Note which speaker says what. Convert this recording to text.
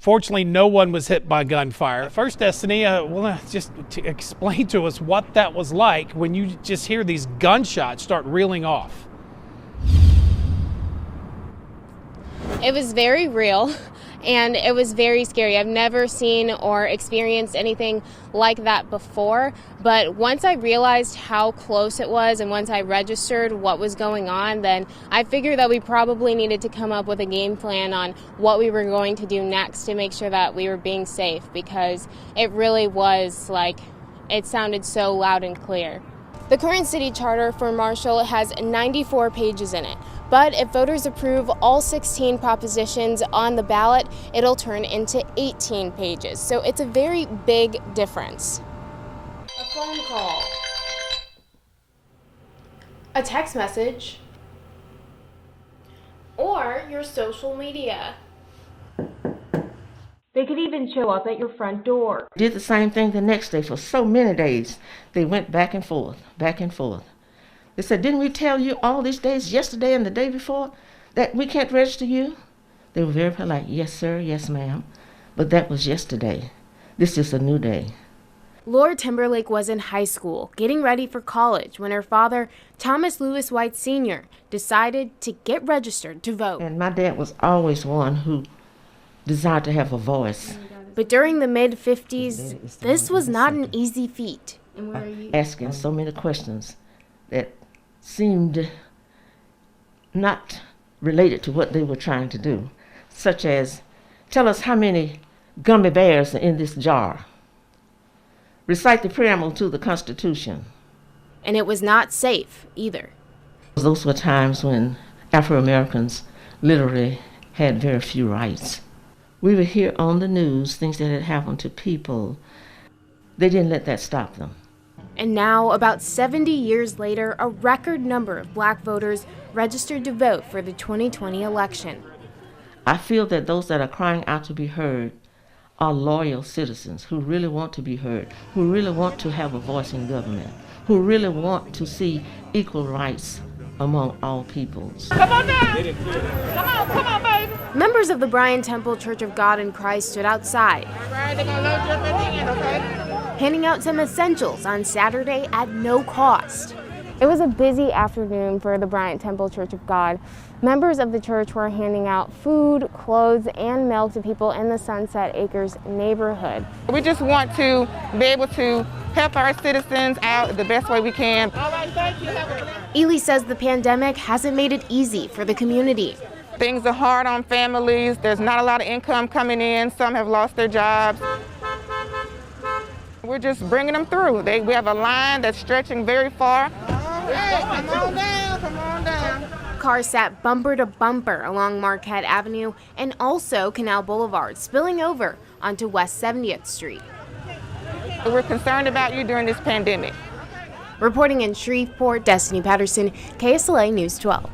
Speaker 1: Fortunately, no one was hit by gunfire. First, Destiny, just to explain to us what that was like when you just hear these gunshots start reeling off.
Speaker 2: It was very real and it was very scary. I've never seen or experienced anything like that before, but once I realized how close it was and once I registered what was going on, then I figured that we probably needed to come up with a game plan on what we were going to do next to make sure that we were being safe, because it really was like, it sounded so loud and clear. The current city charter for Marshall has 94 pages in it, but if voters approve all 16 propositions on the ballot, it'll turn into 18 pages. So it's a very big difference. A phone call, a text message, or your social media. They could even show up at your front door.
Speaker 3: Did the same thing the next day for so many days. They went back and forth, back and forth. They said, didn't we tell you all these days, yesterday and the day before, that we can't register you? They were very polite. Yes, sir, yes, ma'am. But that was yesterday. This is a new day.
Speaker 2: Laura Timberlake was in high school, getting ready for college, when her father, Thomas Lewis White Sr., decided to get registered to vote.
Speaker 3: And my dad was always one who desired to have a voice.
Speaker 2: But during the mid-50s, this was not an easy feat.
Speaker 3: Asking so many questions that seemed not related to what they were trying to do, such as, tell us how many gummy bears are in this jar. Recite the preamble to the Constitution.
Speaker 2: And it was not safe either.
Speaker 3: Those were times when Afro-Americans literally had very few rights. We would hear on the news things that had happened to people. They didn't let that stop them.
Speaker 2: And now, about 70 years later, a record number of black voters registered to vote for the 2020 election.
Speaker 3: I feel that those that are crying out to be heard are loyal citizens who really want to be heard, who really want to have a voice in government, who really want to see equal rights among all peoples.
Speaker 4: Come on now! Come on, baby!
Speaker 2: Members of the Bryan Temple Church of God in Christ stood outside, handing out some essentials on Saturday at no cost. It was a busy afternoon for the Bryan Temple Church of God. Members of the church were handing out food, clothes, and milk to people in the Sunset Acres neighborhood.
Speaker 4: We just want to be able to help our citizens out the best way we can. All right, thank you.
Speaker 2: Ely says the pandemic hasn't made it easy for the community.
Speaker 4: Things are hard on families. There's not a lot of income coming in. Some have lost their jobs. We're just bringing them through. We have a line that's stretching very far. Hey, come on down, come on down.
Speaker 2: Cars sat bumper to bumper along Marquette Avenue and also Canal Boulevard, spilling over onto West 70th Street.
Speaker 4: We're concerned about you during this pandemic.
Speaker 2: Reporting in Shreveport, Destiny Patterson, KSLA News 12.